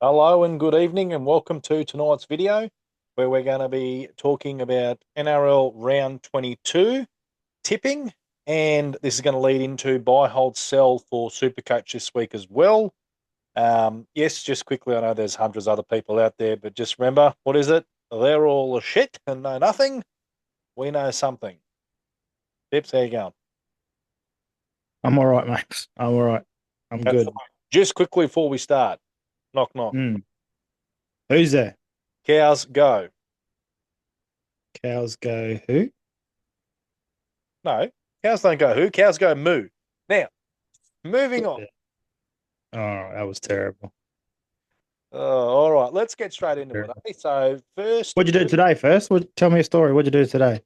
Hello and good evening, and welcome to tonight's video where we're going to be talking about NRL round 22 tipping. And this is going to lead into buy, hold, sell for Supercoach this week as well. Yes, just quickly, I know there's hundreds of other people out there, but just remember, what is it? They're all a shit and know nothing. We know something. Tips, how you going? I'm all right, Max. I'm all right. I'm That's the good. way. Just quickly before we start, knock knock. Mm. Who's there? Cows go. Cows go who? No, cows don't go who? Cows go moo. Now, moving on. Yeah. Oh, that was terrible. All right, let's get straight into it. Terrible. Okay? So first, What'd you do today first? Tell me a story. What'd you do today?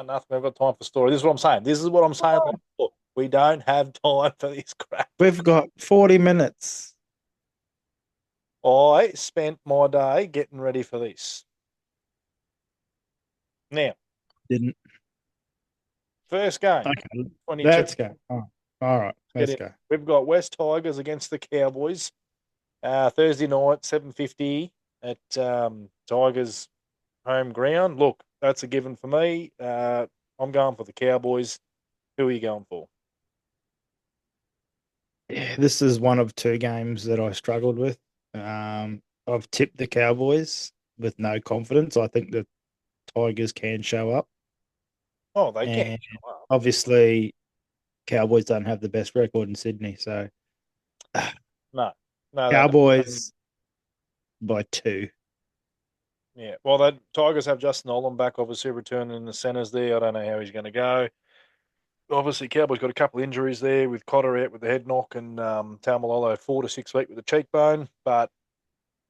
nothing. I've got time for story. This is what I'm saying. This is what I'm saying. Look, we don't have time for this crap. We've got 40 minutes. I spent my day getting ready for this. Now, Didn't. first game, Okay. 22. Let's go. Oh, all right. Get Let's in. go. We've got West Tigers against the Cowboys. Thursday night, 7:50 at Tigers home ground. Look, that's a given for me. I'm going for the Cowboys. Who are you going for? Yeah, this is one of two games that I struggled with. I've tipped the Cowboys with no confidence. I think the Tigers can show up. Oh, they can And show up. obviously, Cowboys don't have the best record in Sydney. So No, no, they don't. Cowboys by two. Yeah. Well, the Tigers have Justin Olam back, obviously returning in the centres there. I don't know how he's going to go. Obviously, Cowboys got a couple of injuries there with Cotter out with the head knock and Taumalolo 4 to 6 weeks with the cheekbone. But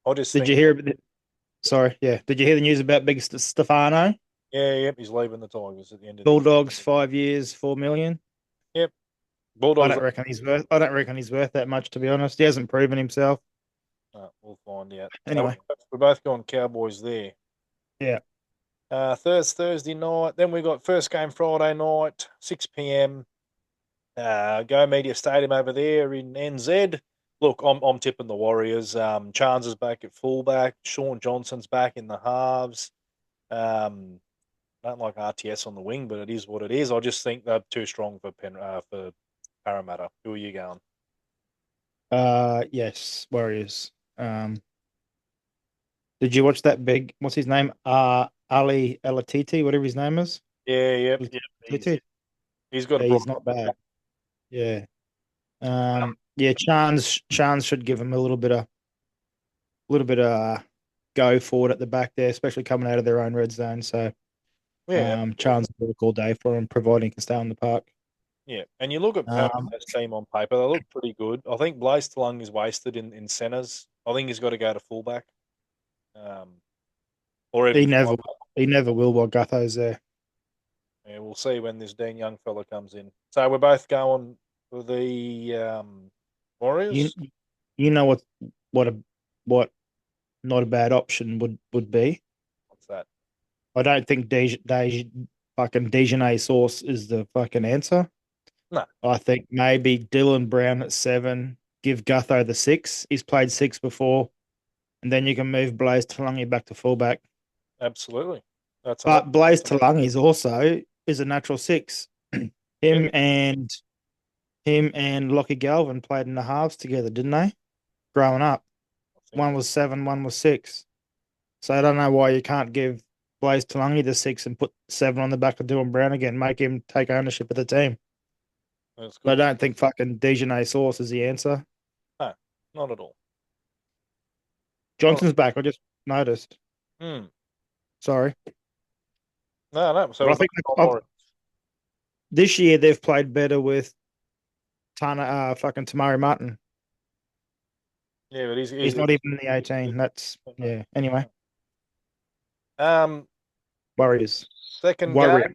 I just Did think, you hear? Sorry, yeah. Did you hear the news about Big Stefano? yeah, yep, he's leaving the Tigers at the end of the year. Bulldogs 5 years, 4 million. Yep. I Bulldogs. don't reckon he's worth. I don't reckon he's worth that much, to be honest. He hasn't proven himself. We'll find out. So Anyway, we're both going Cowboys there. yeah. Thursday night. Then we got first game Friday night, 6 p.m. Go Media Stadium over there in NZ. Look, I'm tipping the Warriors. Chance is back at fullback. Sean Johnson's back in the halves. I don't like RTS on the wing, but it is what it is. I just think they're too strong for Parramatta. Who are you going? Yes, Warriors. Did you watch that big? What's his name? Ali Elatiti, whatever his name is. Yeah, yep, yep. Elatiti. He's got a Yeah, bright he's not future. bad. Yeah. Yeah. Chance should give him a little bit of go forward at the back there, especially coming out of their own red zone. So Yeah, Chance will work all day for him, providing he can stay on the park. yeah. And you look at Um, Parramatta's team on paper; they look pretty good. I think Blaze Talung is wasted in centres. I think he's got to go to fullback, um, or he even never five. he never will while Gutho's there. Yeah, we'll see when this Dean Young fella comes in. So we're both going for the You Warriors. you know what a what not a bad option would be. What's that? I don't think fucking Dejanay Sauce is the fucking answer. No, I think maybe Dylan Brown at 7, give Gutho the 6. He's played 6 before, and then you can move Blaze Talangi back to fullback. absolutely. That's an But option. Blaze Talangi is a natural 6. Yeah, him and him and Lockie Galvin played in the halves together, didn't they? Growing up, I think one was 7, one was 6. So I don't know why you can't give Blaze Talangi the 6 and put 7 on the back of Dylan Brown again, make him take ownership of the team. that's But good. I don't think fucking Dejanay Sauce is the answer. No, not at all. Not. Johnson's back. I just noticed. Hmm. Sorry, No, no. So but we're I both think on Warriors. this year they've played better with fucking Tamari Martin. Yeah, but He's not even in the he's 18. That's no. yeah. Anyway, Um, Warriors, second game, Warrior.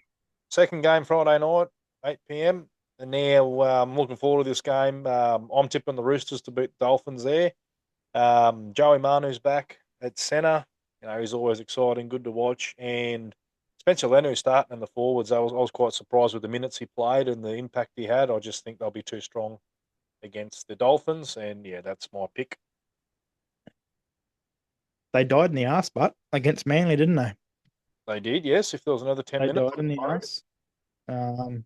second game Friday night, 8 p.m. And now I'm looking forward to this game. I'm tipping the Roosters to beat the Dolphins there. Joey Manu's back at centre. You know, he's always exciting, good to watch. And Spencer Leonard starting in the forwards. I was quite surprised with the minutes he played and the impact he had. I just think they'll be too strong against the Dolphins. And yeah, that's my pick. they died in the arse, but against Manly, didn't they? They did, yes. If there was another 10 They minutes, died in the arse. Um,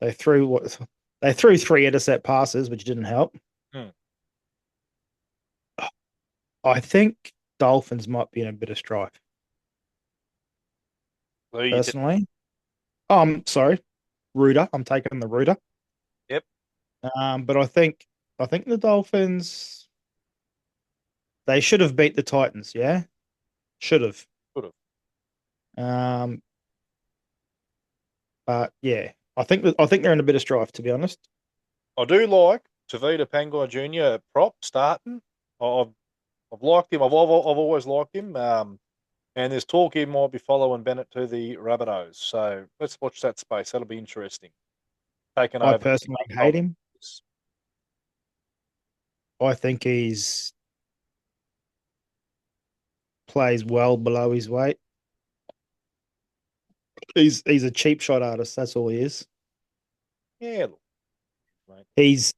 they threw what they threw three intercept passes, which didn't help. hmm. I think Dolphins might be in a bit of strife, So you tip, personally. Oh, I'm sorry, Rooter. I'm taking the Rooter. yep, But I think the Dolphins they should have beat the Titans. Yeah, should have. could have. Um, but yeah, I think they're in a bit of strife, to be honest. I do like Tavita Pangai Jr. prop starting. I've, I've liked him. I've always liked him. And there's talk he might be following Bennett to the Rabbitohs. So let's watch that space. That'll be interesting. Taking I over. personally hate him. I think he's plays well below his weight. He's a cheap shot artist. That's all he is. Yeah, look, mate.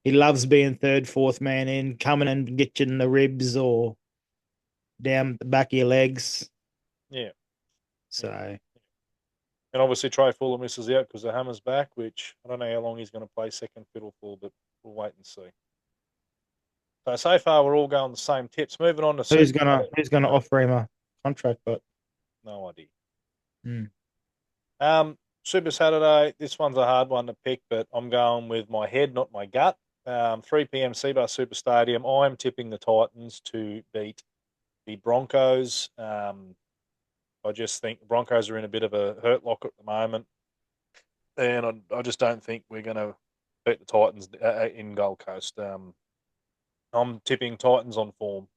He loves being third, fourth man in, coming and get you in the ribs or down the back of your legs. Yeah, yeah. So And obviously Trey Fuller misses out because the hammer's back, which I don't know how long he's going to play second fiddle for, but we'll wait and see. So far we're all going the same tips. Moving on to who's Super. gonna offer him a contract? But No idea. hmm. Super Saturday. This one's a hard one to pick, but I'm going with my head, not my gut. 3 p.m. Seabar Super Stadium. I'm tipping the Titans to beat the Broncos. I just think the Broncos are in a bit of a hurt lock at the moment, and I just don't think we're going to beat the Titans in Gold Coast. I'm tipping Titans on form.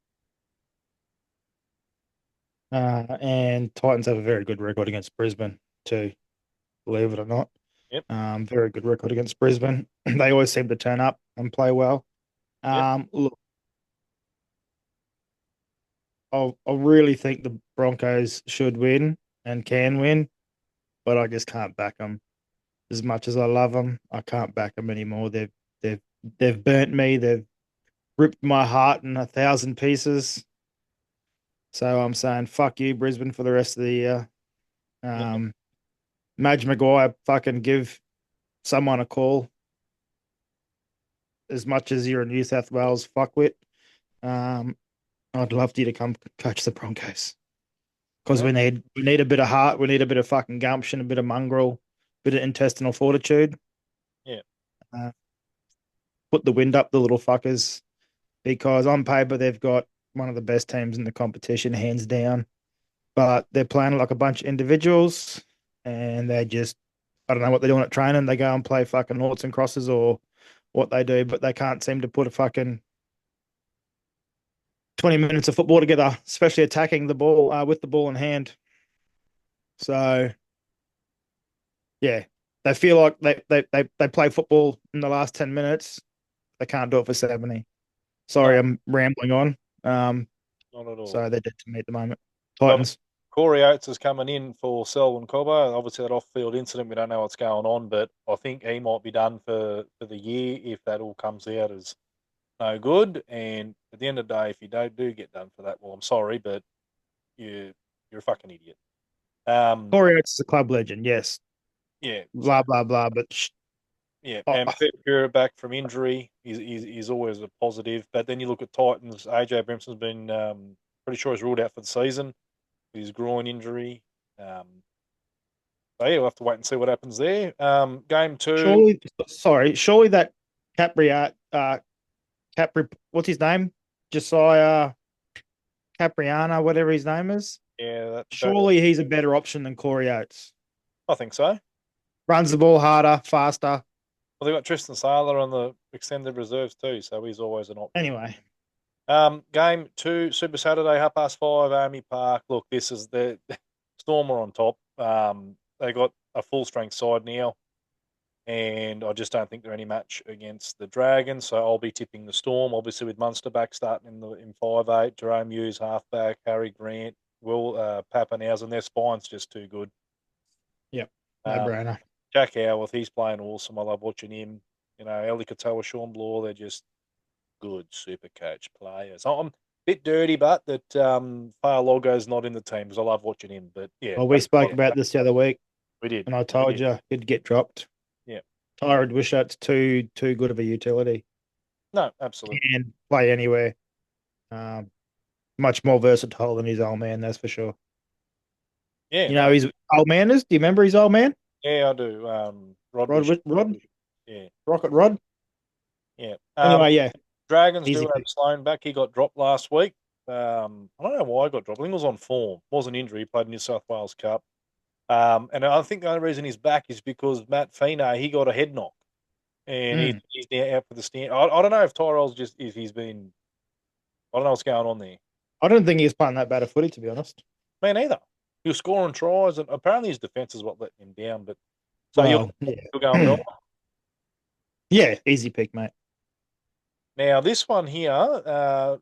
And Titans have a very good record against Brisbane too, believe it or not. Yep, Very good record against Brisbane. They always seem to turn up and play well. yep. Look, I really think the Broncos should win and can win, but I just can't back them. As much as I love them, I can't back them anymore. They've they've burnt me. They've ripped my heart in 1,000 pieces. So I'm saying fuck you, Brisbane, for the rest of the year. Um, Madge Maguire, fucking give someone a call. As much as you're a New South Wales fuckwit, um, I'd love you to come coach the Broncos because Yeah, we need a bit of heart, we need a bit of fucking gumption, a bit of mongrel, a bit of intestinal fortitude. yeah, Uh, put the wind up the little fuckers because on paper they've got one of the best teams in the competition, hands down. But they're playing like a bunch of individuals, and they just I don't know what they're doing at training. They go and play fucking noughts and crosses or what they do, but they can't seem to put a fucking 20 minutes of football together, especially attacking the ball with the ball in hand. So yeah, they feel like they play football in the last 10 minutes. They can't do it for 70. no, Sorry, I'm rambling on. Um, not at all. so they're dead to me at the moment. So obviously, Titans. Corey Oates is coming in for Selwyn Cobbo. Obviously, that off-field incident, we don't know what's going on, but I think he might be done for the year if that all comes out as no good. And at the end of the day, if you don't do get done for that, well, I'm sorry, but you're a fucking idiot. Um, Corey Oates is a club legend, yes. yeah. So Blah blah blah. But yeah, oh, and Pure back from injury is always a positive. But then you look at Titans. AJ Brimson's been pretty sure he's ruled out for the season with his groin injury. So yeah, we'll have to wait and see what happens there. Game two, surely that Capri Capri what's his name? Josiah Capriana, whatever his name is. yeah, that Surely he's a better option than Corey Oates. I think so. Runs the ball harder, faster. Well, they've got Tristan Saylor on the extended reserves too, so he's always an option. Anyway, Game two, Super Saturday, 5:30, Army Park. Look, this is the Storm are on top. They got a full strength side now, and I just don't think they're any match against the Dragons. So I'll be tipping the Storm, obviously with Munster back starting in 5'8", Jerome Hughes halfback, Harry Grant, Will Pappenhausen. Their spine's just too good. yep, no Um, brainer. Jack Howarth, he's playing awesome. I love watching him. You know, Eli Katoa, Sean Bloor, they're just good super coach players. bit dirty, but that Logo's not in the team because I love watching him. But yeah, Well, we that's spoke what about this the other week, we did. and I told you he'd get dropped. Yeah, Tyrod Wishart's too good of a utility. no, absolutely. Can play anywhere. Um, Much more versatile than his old man, that's for sure. Yeah, You know no, his old man is? Do you remember his old man? yeah, I do. Rod, Rod, Yeah, Rocket Rod. yeah. Anyway, yeah, Dragons do easy have pick. Sloan back. He got dropped last week. I don't know why he got dropped. I think it was on form. It was an injury. He played New South Wales Cup. And I think the only reason he's back is because Matt Fina, he got a head knock. And Mm. he's now out for the stand. I don't know if Tyrell's just if he's been. I don't know what's going on there. I don't think he was playing that bad of footy, to be honest. Me neither. He was scoring tries, and apparently his defense is what let him down. But so Well, you're going yeah, Melbourne. yeah, easy pick, mate. Now this one here,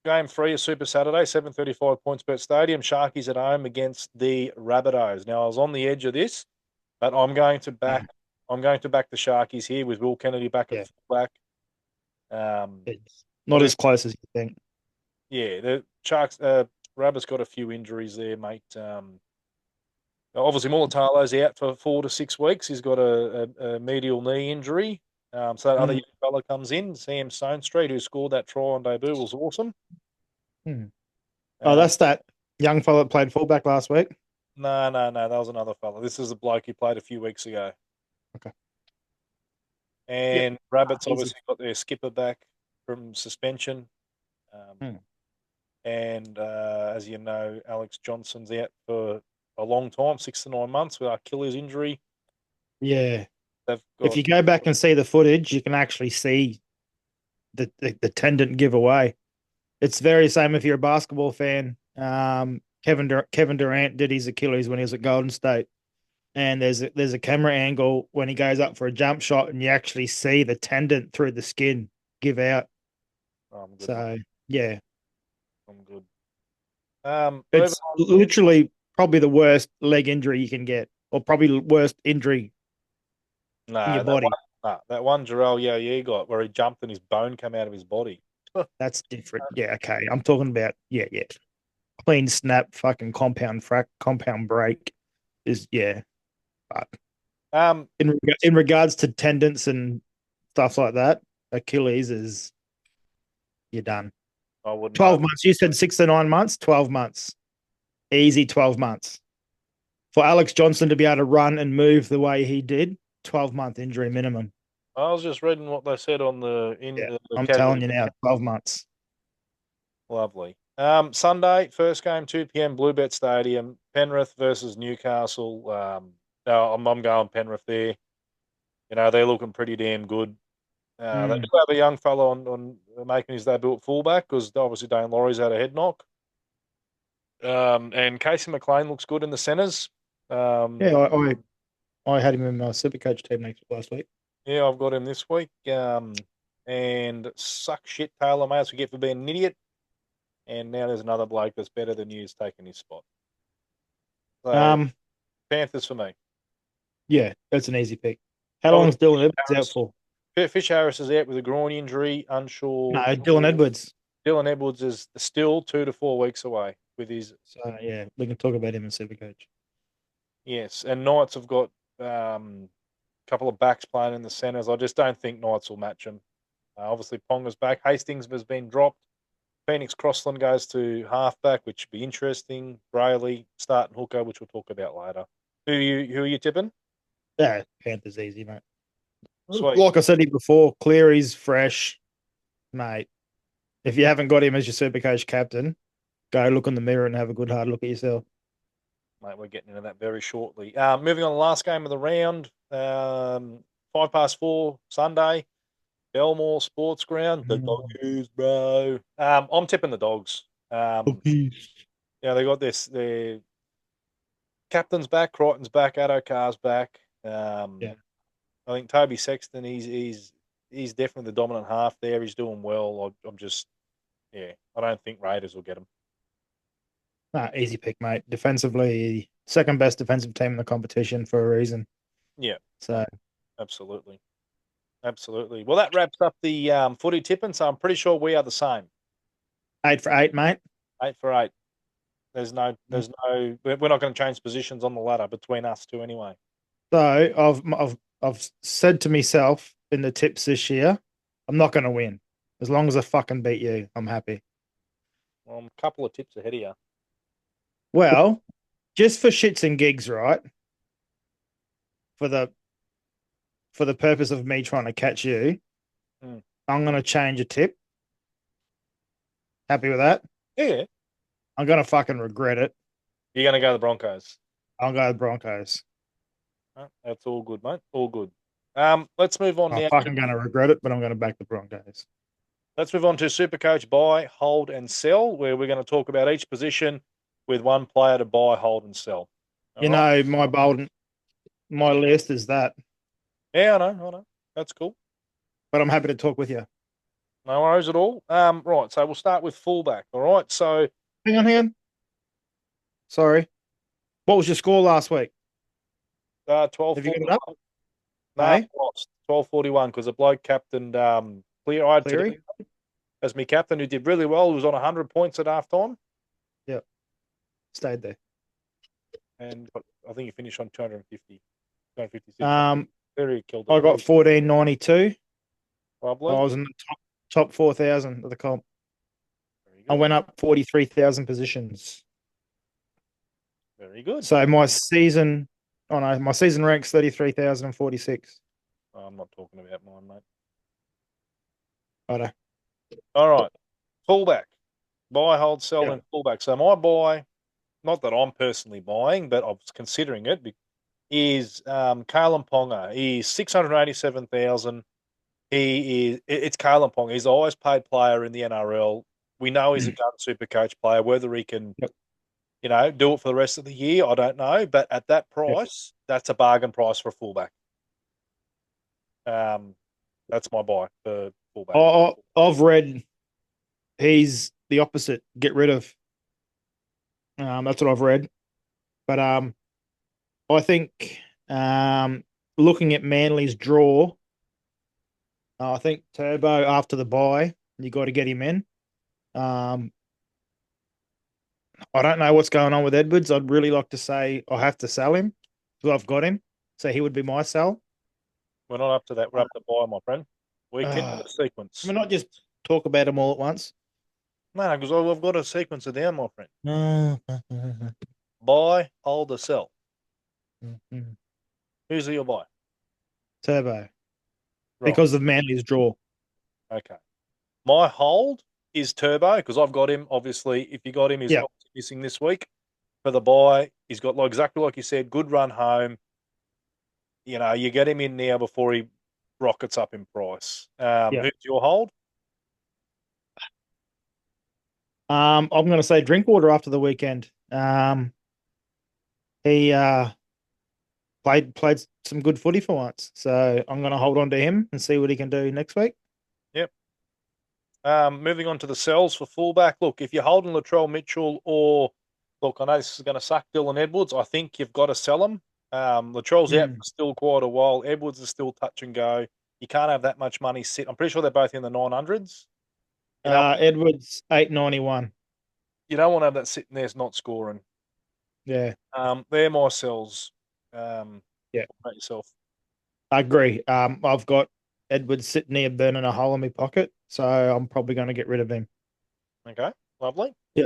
game 3 of Super Saturday, 7:35 PointsBet Stadium. Sharkies at home against the Rabbitohs. Now I was on the edge of this, but I'm going to back. I'm going to back the Sharkies here with Will Kennedy back at Yeah, fullback. Um, it's not as close as you think. Yeah, the Sharks. Rabbit's got a few injuries there, mate. Obviously, Mulatalo's out for 4 to 6 weeks. He's got a medial knee injury. So that other Mm. young fella comes in, Sam Stone Street, who scored that try on debut, was awesome. Mm. Oh, Um, that's that young fella that played fullback last week. no, that was another fella. This is a bloke he played a few weeks ago. Okay. Yep. And Rabbits Easy. obviously got their skipper back from suspension. Um, Mm. and as you know, Alex Johnson's out for a long time, 6 to 9 months with Achilles injury. Yeah. They've If got you go back and see the footage, you can actually see the tendon give away. It's very same if you're a basketball fan. Kevin Durant did his Achilles when he was at Golden State, and there's a camera angle when he goes up for a jump shot, and you actually see the tendon through the skin give out. I'm good, mate. So yeah, I'm good. Moving it's literally probably the worst leg injury you can get, or probably the worst injury in your no, body. that one Jarrell Yo got where he jumped and his bone came out of his body. That's different. Yeah, okay. I'm talking about yeah. Clean snap, fucking compound break is yeah. But um, in regards to tendons and stuff like that, Achilles is you're done. I wouldn't know. 12 months. You said 6 to 9 months. 12 months. Easy 12 months. For Alex Johnson to be able to run and move the way he did, 12-month injury minimum. I was just reading what they said on Yeah, the I'm casual. telling you now, 12 months. Lovely. Sunday, first game, 2 p.m. Bluebet Stadium, Penrith versus Newcastle. No, I'm going Penrith there. You know, they're looking pretty damn good. They Mm. do have a young fellow on making his debut at fullback because obviously Dane Laurie's had a head knock. And Casey McLean looks good in the centres. Yeah, I had him in my super coach team last week. Yeah, I've got him this week. And suck shit Taylor Mays we get for being an idiot. And now there's another bloke that's better than you is taking his spot. So Um, Panthers for me. yeah, that's an easy pick. How Oh, long's Dylan Edwards out Harris. for? Fish Harris is out with a groin injury, No, unsure. Dylan Edwards. Dylan Edwards is still 2 to 4 weeks away with his So yeah, we can talk about him in Supercoach. yes. And Knights have got a couple of backs playing in the centres. I just don't think Knights will match them. Obviously, Ponga's back. Hastings has been dropped. Phoenix Crossland goes to halfback, which would be interesting. Brayley starting hooker, which we'll talk about later. Who are you tipping? Yeah, Panthers easy, mate. Sweet. Like I said before, Cleary's fresh, mate. If you haven't got him as your Supercoach captain, go look in the mirror and have a good hard look at yourself. Mate, we're getting into that very shortly. Moving on, the last game of the round, 4:05 Sunday, Belmore Sports Ground. The Doggies, bro. I'm tipping the Dogs. Okay. Yeah, they got this. Their captain's back, Crichton's back, Addo Carr's back. Yeah. I think Toby Sexton, he's definitely the dominant half there. He's doing well. I'm just, yeah, I don't think Raiders will get him. Nah, easy pick, mate. Defensively, second best defensive team in the competition for a reason. Yeah, no, So absolutely. Absolutely. Well, that wraps up the footy tipping, so I'm pretty sure we are the same. 8 for 8, mate. 8 for 8. We're not going to change positions on the ladder between us two anyway. So I've said to myself in the tips this year, I'm not going to win. As long as I fucking beat you, I'm happy. Well, I'm a couple of tips ahead of you. Well, just for shits and gigs, right? For the for the purpose of me trying to catch you, Mm. I'm going to change a tip. Happy with that? Yeah. I'm going to fucking regret it. You're going to go the Broncos. I'll go with Broncos. That's all good, mate. All good. Let's move on I'm now. fucking going to regret it, but I'm going to back the Broncos. Let's move on to Supercoach buy, hold, and sell, where we're going to talk about each position with one player to buy, hold, and sell. All You right. know, my list is that, Yeah, I know. That's cool. but I'm happy to talk with you. No worries at all. Right. So we'll start with fullback. All right. So Hang on. Sorry. What was your score last week? twelve Have you got forty it up? one. No, Hey, lost 12-41 because a bloke captained Clear Eyed today Cleary? as my captain who did really well. He was on 100 points at halftime, Yep. Stayed there. and I think he finished on 250, 256. Um, Cleary killed it. I got 1492. I Lovely. was in the top 4,000 of the comp. Very I good. went up 43,000 positions. Very good. So my season ranks 33,046. I'm not talking about mine, mate. Righto. All right. Fullback. Buy, hold, sell, Yeah. and fullback. So my buy, not that I'm personally buying, but I was considering it, is Kalen Ponga. He's 687,000. It's Kalen Ponga. He's the highest paid player in the NRL. We know he's a gun super coach player. Whether he can, Yep. do it for the rest of the year, I don't know. But at that Yep. price, that's a bargain price for a fullback. Um, that's my buy for fullback. I've read he's the opposite. Get rid of. That's what I've read. But I think looking at Manly's draw, I think Turbo after the bye, you got to get him in. Um, I don't know what's going on with Edwards. I'd really like to say I have to sell him because I've got him. So he would be my sell. We're not up to that. We're up to buy, my friend. We keep Uh, the sequence. Can we not just talk about them all at once? No, because I've got a sequence of down, my friend. No. Buy, hold, or sell. Who's your buy? Turbo. Right. Because of Manly's draw. Okay. My hold is Turbo because I've got him. Obviously, if you got him, he's Yeah. obviously missing this week. For the buy, he's got exactly like you said, good run home. You get him in now before he rockets up in price. Yeah. Who's your hold? I'm going to say Drinkwater after the weekend. He played some good footy for once, so I'm going to hold on to him and see what he can do next week. Yep. Moving on to the sells for fullback. Look, if you're holding Latrell Mitchell or look, I know this is going to suck Dylan Edwards. I think you've got to sell him. Latrell's out for still quite a while. Edwards is still touch and go. You can't have that much money sit. I'm pretty sure they're both in the 900s. You know, Edwards 891. you don't want to have that sitting there not scoring. Yeah, They're my sells. yeah, What about yourself? I agree. I've got Edwards sitting here burning a hole in my pocket, so I'm probably going to get rid of him. Okay, lovely. Yeah.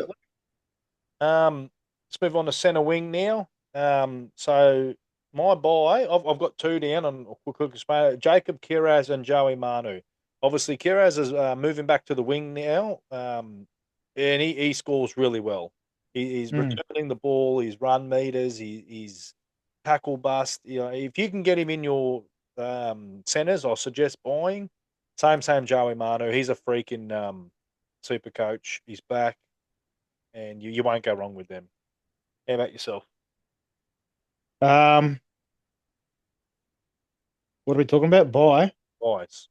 Lovely. Let's move on to centre wing now. So my buy, I've got two down, and we'll quick explain. Jacob Kiraz and Joey Manu. Obviously, Kiraz is moving back to the wing now, and he scores really well. He's Mm. returning the ball, his run meters, he's tackle bust. If you can get him in your centres, I suggest buying. Same Joey Manu. He's a freaking super coach. He's back, and you won't go wrong with them. How about yourself? Um, what are we talking about? Buy. Buys.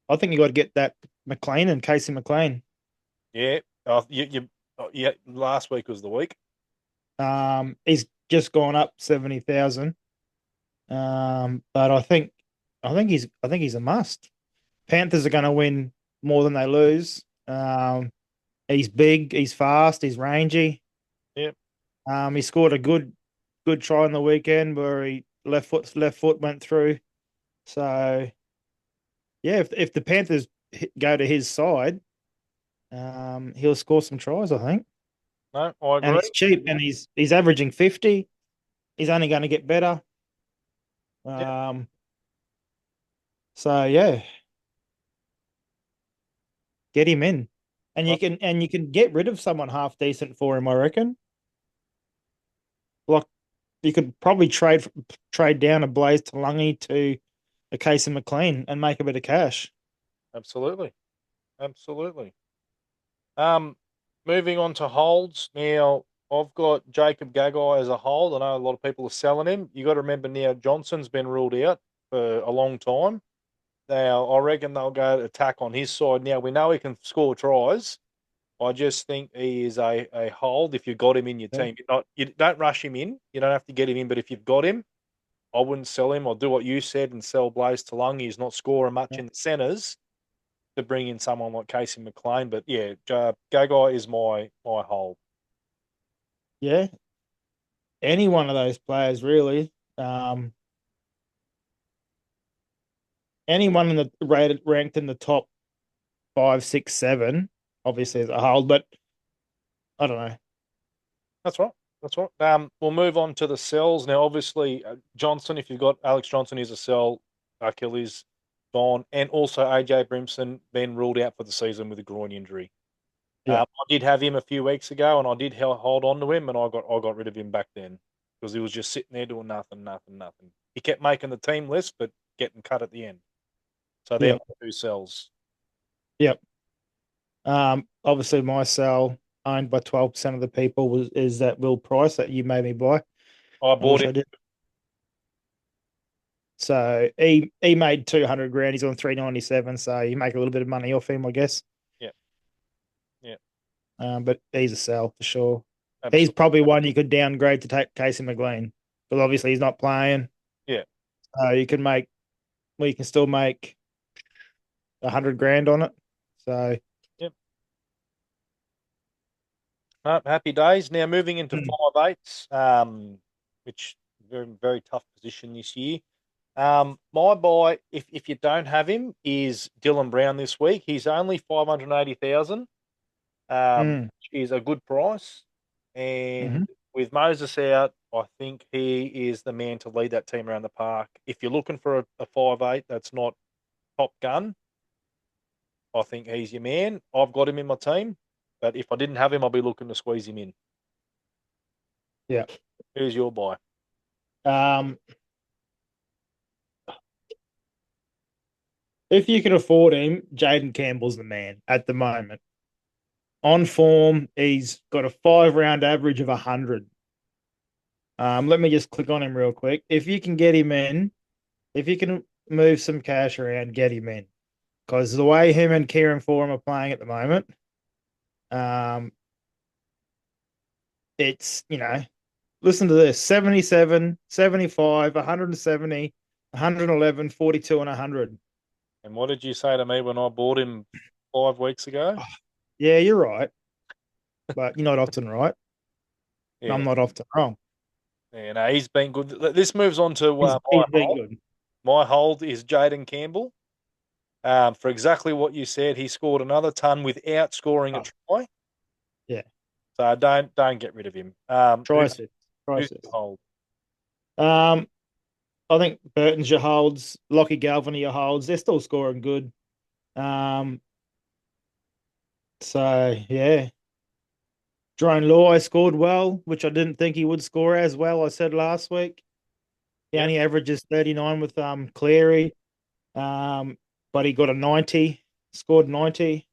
I think you got to get that McLean and Casey McLean. Yeah. Yeah. Last week was the week. He's just gone up 70,000. But I think he's a must. Panthers are going to win more than they lose. He's big, he's fast, he's rangy. Yep. He scored a good try on the weekend where he left foot went through. So yeah, if the Panthers go to his side, he'll score some tries, I think. No, I And agree. he's cheap, and he's averaging 50. He's only going to get better. Yep. Um, so yeah, get him in, and I, you can get rid of someone half decent for him, I reckon. Like you could probably trade down a Blaze Talungi to a Casey McLean and make a bit of cash. absolutely. Absolutely. Um, moving on to holds. Now, I've got Jacob Gagai as a hold. I know a lot of people are selling him. You got to remember now Johnson's been ruled out for a long time. Now, I reckon they'll go to attack on his side. Now, we know he can score tries. I just think he is a hold if you've got him in your Yeah, team. You don't rush him in. You don't have to get him in, but if you've got him, I wouldn't sell him. I'll do what you said and sell Blaze Talungi. He's not scoring much yeah. in the centres to bring in someone like Casey McLean. But yeah, Gagai is my hold. Yeah. Any one of those players really. Um, Anyone in the ranked in the top five, six, seven, obviously is a hold, but I don't know. That's right. That's right. We'll move on to the sells now. Obviously, Johnson. If you've got Alex Johnson, is a sell. Achilles gone, and also AJ Brimson been ruled out for the season with a groin injury. Yeah, I did have him a few weeks ago, and I did hold on to him, and I got rid of him back then because he was just sitting there doing nothing, nothing, nothing. He kept making the team list, but getting cut at the end. So they're yeah, my two sells. yeah. Obviously my sell owned by 12% of the people is that Will Price that you made me buy, I bought which him. I did. So he made 200 grand. He's on 397. So you make a little bit of money off him, I guess. Yeah, yeah, But he's a sell for sure. He's absolutely. probably one you could downgrade to take Casey McLean because obviously he's not playing. Yeah, You can make, well, you can still make 100 grand on it. So yep. Happy days. Now moving into 5/8, which very very tough position this year. My buy, if you don't have him, is Dylan Brown this week. He's only 580,000. mm, Which is a good price. And hmm with Moses out, I think he is the man to lead that team around the park. If you're looking for a 5/8 that's not top gun, I think he's your man. I've got him in my team, but if I didn't have him, I'll be looking to squeeze him in. yeah. Who's your buy? Um, if you can afford him, Jaden Campbell's the man at the moment. On form, he's got a 5 round average of 100. Let me just click on him real quick. If you can get him in, if you can move some cash around, get him in. Because the way him and Kieran Foran are playing at the moment, um, it's, listen to this 77, 75, 170, 111, 42, and 100. And what did you say to me when I bought him 5 weeks ago? Yeah, you're right. But you're not often right. Yeah, I'm not often wrong. yeah, no, he's been good. This moves on to He's, my he's been hold. good. My hold is Jaden Campbell. For exactly what you said, he scored another ton without scoring a Oh, try. yeah. So don't get rid of him. Try assist. Try Who's your assist. hold? Um, I think Burton's your holds, Lockie Galvin are your holds. They're still scoring good. Um, so yeah. Drone Law scored well, which I didn't think he would score as well. I said last week. He Yep. only averages 39 with Cleary. But he got a 90, scored 90.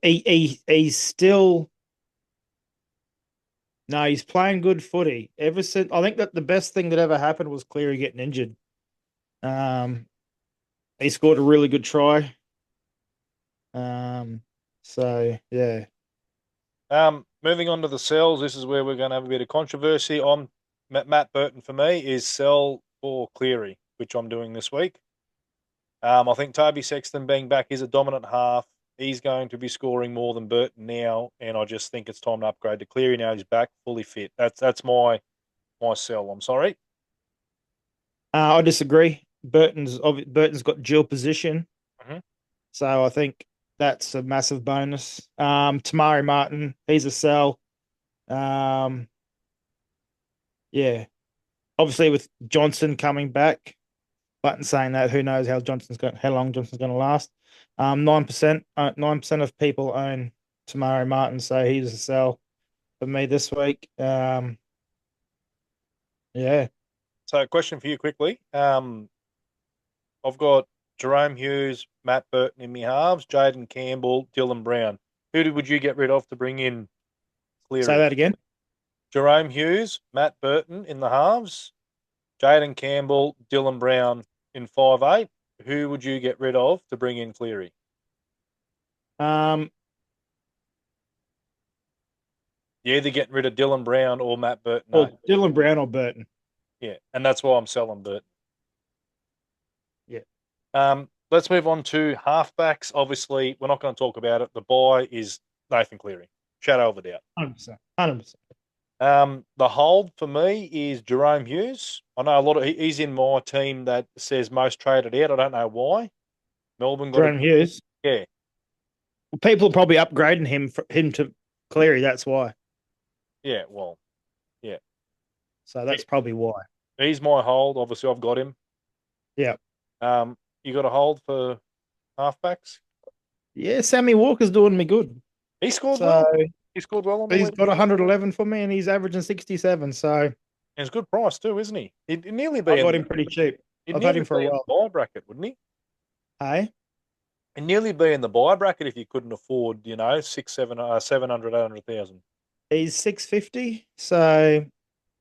He's still no, he's playing good footy. Ever since I think that the best thing that ever happened was Cleary getting injured. Um, he scored a really good try. Um, so yeah, Moving on to the sells. This is where we're going to have a bit of controversy. I'm Matt Burton for me is sell for Cleary, which I'm doing this week. I think Toby Sexton being back is a dominant half. He's going to be scoring more than Burton now, and I just think it's time to upgrade to Cleary now. He's back fully fit. That's my sell. I'm sorry. I disagree. Burton's got dual position, Mhm. so I think that's a massive bonus. Tamari Martin, he's a sell. Um, yeah, obviously with Johnson coming back, but in saying that, who knows how long Johnson's going to last. 9% of people own Tamari Martin, so he's a sell for me this week. Yeah, So, question for you quickly. I've got Jerome Hughes, Matt Burton in my halves, Jaden Campbell, Dylan Brown. Would you get rid of to bring in say Cleary? that again. Jerome Hughes, Matt Burton in the halves, Jaden Campbell, Dylan Brown in 5'8". Who would you get rid of to bring in Cleary? Um, You're either getting rid of Dylan Brown or Matt Burton. or Dylan Brown or Burton. Yeah, and that's why I'm selling Burton. Yeah, Let's move on to halfbacks. Obviously, we're not going to talk about it. The buy is Nathan Cleary. Shadow of a doubt. 100%. 100%. The hold for me is Jerome Hughes. I know a lot of he's in my team that says most traded out. I don't know why. Melbourne got a Jerome Hughes. yeah, Well, people are probably upgrading him to Cleary. That's why. yeah. Well, yeah. So that's probably why. He's my hold. Obviously, I've got him. Yeah. You got a hold for halfbacks? Yeah, Sammy Walker's doing me good. He scored So well. He scored well on the he's week. got 111 for me and he's averaging 67. So And it's a good price too, isn't he? He'd nearly I be in. got him pretty cheap. He'd I've had nearly him for a be in while. the buy bracket, wouldn't he? Hey, He'd nearly be in the buy bracket if you couldn't afford, six, seven, 700, 800,000. he's 650. So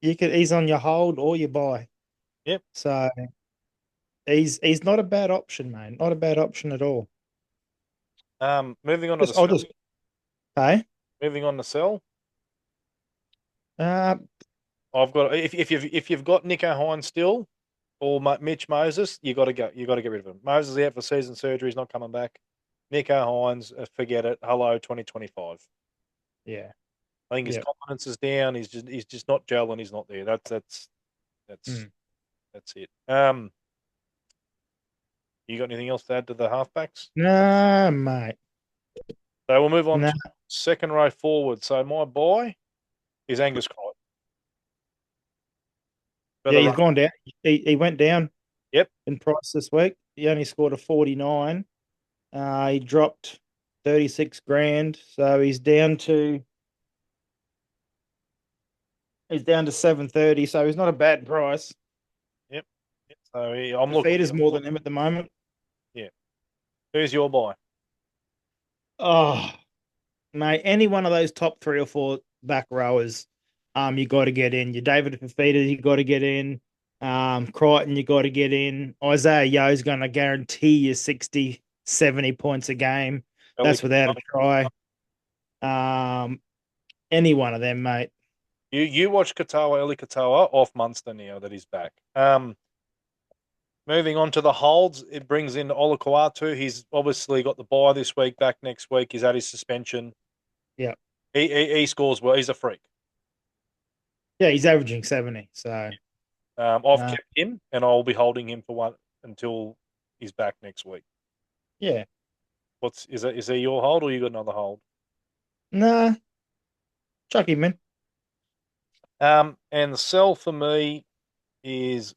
he's on your hold or your buy. Yep. So he's not a bad option, mate. Not a bad option at all. Moving on to the Just I'll sell. just hey. Moving on to sell. Uh I've got if you've got Nico Hines still or Mitch Moses, you got to go. You got to get rid of him. Moses is out for season surgery. He's not coming back. Nico Hines, forget it. Hello, 2025. yeah. I think his Yeah. confidence is down. He's just not gelling. He's not there. That's Mm. that's it. You got anything else to add to the halfbacks? Nah, mate. So we'll move on Nah. to second row forward. So my boy is Angus Crichton for Yeah, the he's run. gone down. He went down Yep. in price this week. He only scored a 49. He dropped 36 grand. So he's down to 730. So he's not a bad price. Yep. Yep. So I'm The looking. feeder's more than him at the moment. Yeah. Who's your buy? Oh, mate, any one of those top three or four back rowers, you got to get in. Your David Fafita, you got to get in. Crichton, you got to get in. Isaiah Yo's going to guarantee you 60, 70 points a game. Ellie. That's without a try. Any one of them, mate. You watch Katoa, Eli Katoa off Munster now that he's back. Moving on to the holds, it brings in Olakuatu. He's obviously got the bye this week, back next week. He's had his suspension. Yeah. He scores well. He's a freak. Yeah, he's averaging 70. So, I've uh, kept him, and I'll be holding him for one until he's back next week. yeah. Is he your hold, or you got another hold? Nah, chuck him in. And the sell for me is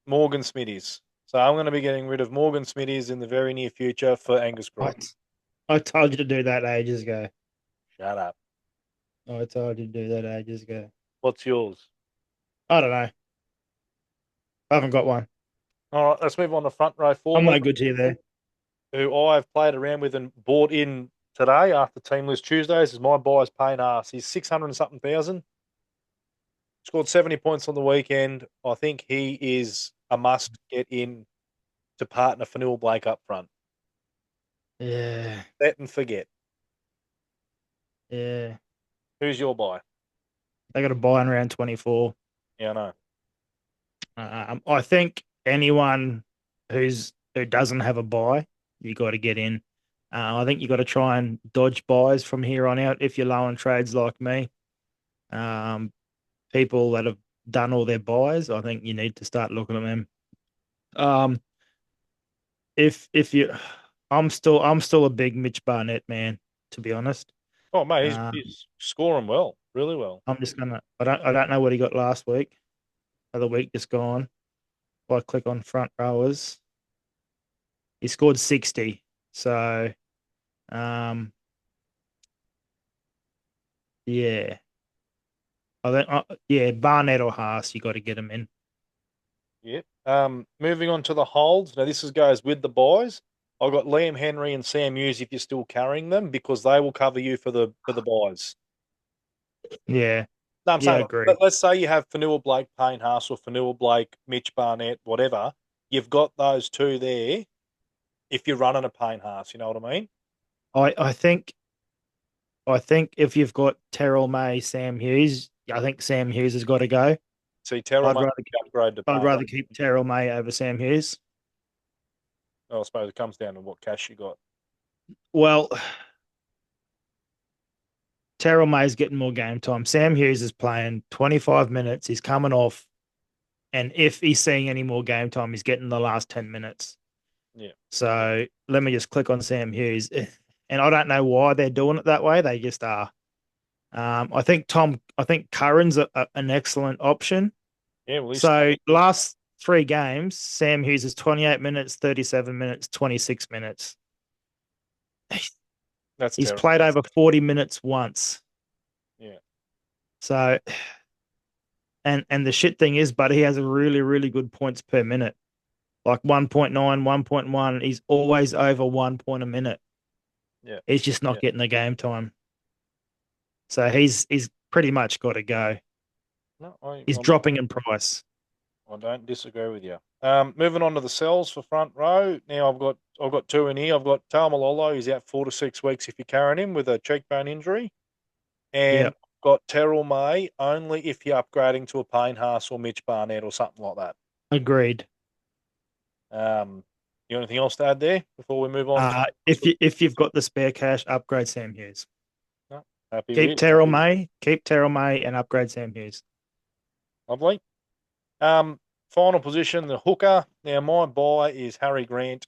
Morgan Smithies. So I'm going to be getting rid of Morgan Smithies in the very near future for Angus I, Crichton. I told you to do that ages ago. Shut up. I told you to do that ages ago. What's yours? I don't know. I haven't got one. All right, let's move on to front row I'm forward, no good to you there. who I've played around with and bought in today after Team List Tuesdays. Is my buyer's paying ass. He's 600 and something thousand. Scored 70 points on the weekend. I think he is a must get in to partner for Neil Blake up front. Yeah, Set and forget. yeah. Who's your buy? They got a buy in round 24. Yeah, I know. I think anyone who doesn't have a buy, you got to get in. I think you got to try and dodge buys from here on out if you're low on trades like me. Um, People that have done all their buys, I think you need to start looking at them. Um, if you, I'm still a big Mitch Barnett man, to be honest. Oh, mate, Um, he's scoring well, really well. I'm just gonna. I don't know what he got last week. Other week just gone. If I click on front rowers, he scored 60. So, um, yeah, I think, yeah, Barnett or Haas, you got to get him in. Yep. Moving on to the holds. Now, this is goes with the boys. I've got Liam Henry and Sam Hughes if you're still carrying them because they will cover you for the buys. Yeah, No, I'm yeah, saying, agreed. let's say you have Fanua Blake, Payne Haas, or Fanua Blake, Mitch Barnett, whatever. You've got those two there if you're running a Payne Haas. You know what I mean? I think if you've got Terrell May, Sam Hughes, I think Sam Hughes has got to go. See, Terrell I'd might rather upgrade to I'd Payne. rather keep Terrell May over Sam Hughes. I suppose it comes down to what cash you got. Well, Terrell May's getting more game time. Sam Hughes is playing 25 minutes. He's coming off, and if he's seeing any more game time, he's getting the last 10 minutes. Yeah. So let me just click on Sam Hughes, and I don't know why they're doing it that way. They just are. I think Curran's an excellent option. Yeah, well, he's So last three games, Sam Hughes is 28 minutes, 37 minutes, 26 minutes. that's He's terrible. played over 40 minutes once. Yeah. So and the shit thing is, but he has a really, really good points per minute. Like 1.9, 1.1. He's always over 1 point a minute. Yeah. He's just not Yeah. getting the game time. So he's pretty much got to go. No, He's dropping in price. I don't disagree with you. Moving on to the cells for front row. Now I've got two in here. I've got Tamalolo. He's out 4 to 6 weeks if you're carrying him with a cheekbone injury, Yeah, and got Terrell May only if you're upgrading to a Payne Haas or Mitch Barnett or something like that. agreed. You got anything else to add there before we move on to? If you've got the spare cash, upgrade Sam Hughes. No, happy Keep with Terrell May, and upgrade Sam Hughes. lovely. Final position, the hooker. Now my buy is Harry Grant.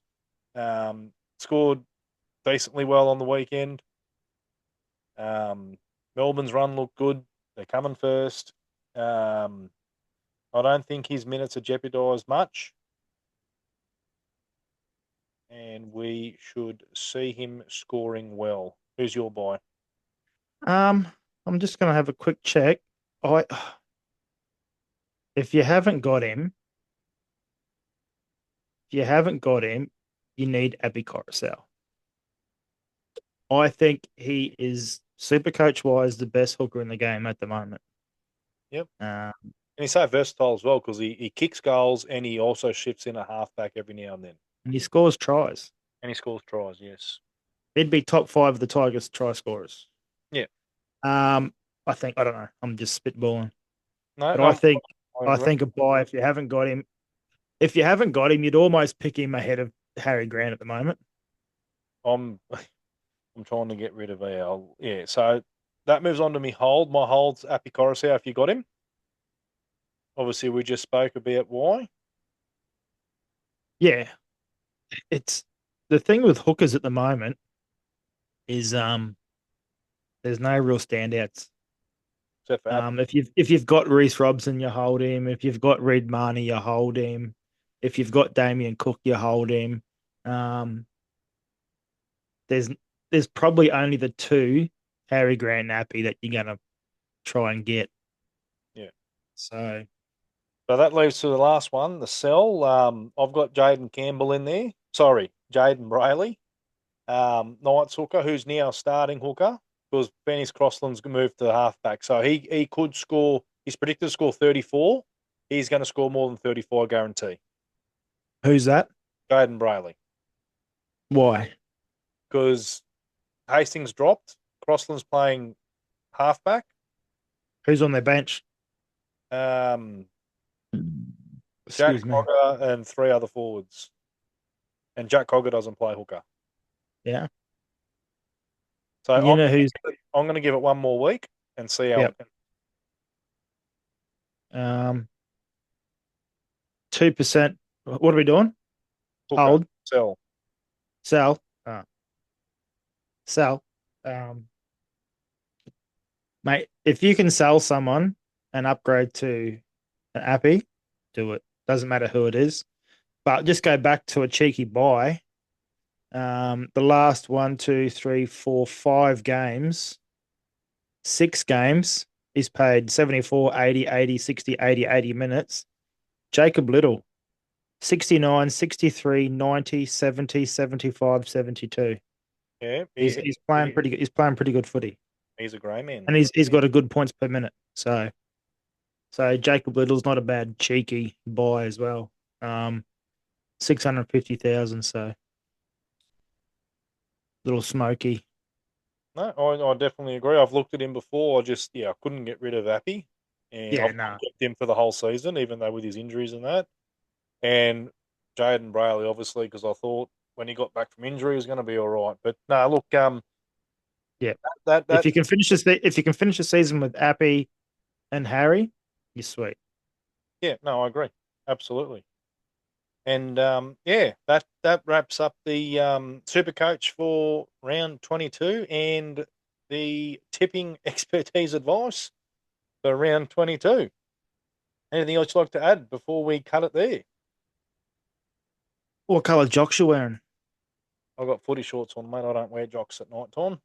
Scored decently well on the weekend. Melbourne's run looked good. They're coming first. Um, I don't think his minutes are jeopardised much, and we should see him scoring well. Who's your buy? Um, I'm just gonna have a quick check. I if you haven't got him, if you haven't got him, you need Abby Coruscant. I think he is super coach wise the best hooker in the game at the moment. Yep. Uh, And he's so versatile as well because he kicks goals and he also shifts in a halfback every now and then. and he scores tries. And he scores tries, yes. He'd be top five of the Tigers try scorers. Yeah. Um, I don't know. I'm just spitballing, No, but I think I I agree. think a buy if you haven't got him. If you haven't got him, you'd almost pick him ahead of Harry Grant at the moment. I'm I'm trying to get rid of Al. Yeah, so that moves on to me hold. My hold's Appy Coruscant if you got him. Obviously, we just spoke about why. Yeah, it's the thing with hookers at the moment is there's no real standouts. Except for Appy. If you've got Reece Robson, you hold him. If you've got Reed Marnie, you hold him. If you've got Damien Cook, you hold him. Um, there's there's probably only the two Harry Grant Nappy that you're gonna try and get. Yeah. So So that leaves to the last one, the cell. I've got Jaden Campbell in there. Sorry, Jaden Brayley. Knights hooker, who's now starting hooker because Benny's Crossland's moved to the halfback. So he could score, he's predicted to score 34. He's going to score more than 34, I guarantee. who's that? Jaden Brayley. Why? Because Hastings dropped. Crossland's playing halfback. Who's on their bench? Um, Jack Excuse me. Cogger and three other forwards. And Jack Cogger doesn't play hooker. Yeah. So You know who's I'm going to give it one more week and see how yep. it can 2%. What are we doing? hook up, Hold, sell. sell, sell. Um, Mate, if you can sell someone and upgrade to an appy, do it. Doesn't matter who it is. But just go back to a cheeky buy. The last one, two, three, four, 5 games, 6 games, he's paid 74, 80, 80, 60, 80, 80 minutes. Jacob Little, 69, 63, 90, 70, 75, 72. Yeah, He's playing pretty good. He's playing pretty good footy. he's a grey man. And he's got a good points per minute. So Jacob Little's not a bad cheeky buy as well. 650,000, so little smoky. No, I definitely agree. I've looked at him before. I couldn't get rid of Appy, and Yeah, I've nah. kept him for the whole season, even though with his injuries and that. And Jaden Brayley, obviously, because I thought when he got back from injury, he was going to be all right. But no, look, Yeah. that If that you can finish this, if you can finish the season with Appy and Harry, you're sweet. yeah, no, I agree, absolutely. And yeah, that wraps up the Super Coach for round 22 and the tipping expertise advice for round 22. Anything else you'd like to add before we cut it there? What colour jocks you wearing? I've got footy shorts on, mate. I don't wear jocks at night time.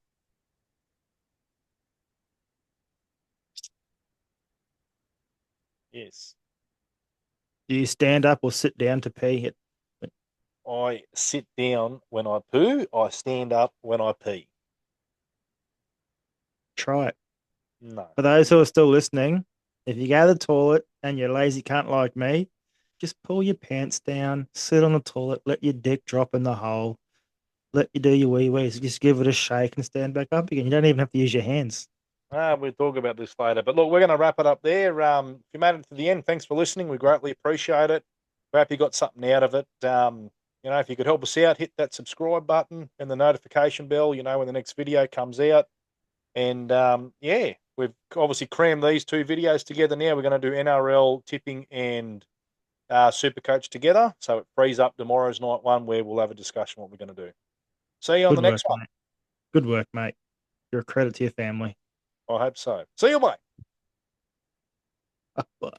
Yes. Do you stand up or sit down to pee? I sit down when I poo. I stand up when I pee. Try it. No. For those who are still listening, if you go to the toilet and you're lazy cunt like me, just pull your pants down, sit on the toilet, let your dick drop in the hole, let you do your wee wees, just give it a shake and stand back up again. You don't even have to use your hands. We'll talk about this later. But look, we're going to wrap it up there. If you made it to the end, thanks for listening. We greatly appreciate it. We hope you got something out of it. If you could help us out, hit that subscribe button and the notification bell, when the next video comes out. And yeah, we've obviously crammed these two videos together now. We're going to do NRL tipping and Super Coach together. So it frees up tomorrow's night one where we'll have a discussion what we're going to do. See you on Good the work, next one. mate. Good work, mate. You're a credit to your family. I hope so. See you, mate. Bye.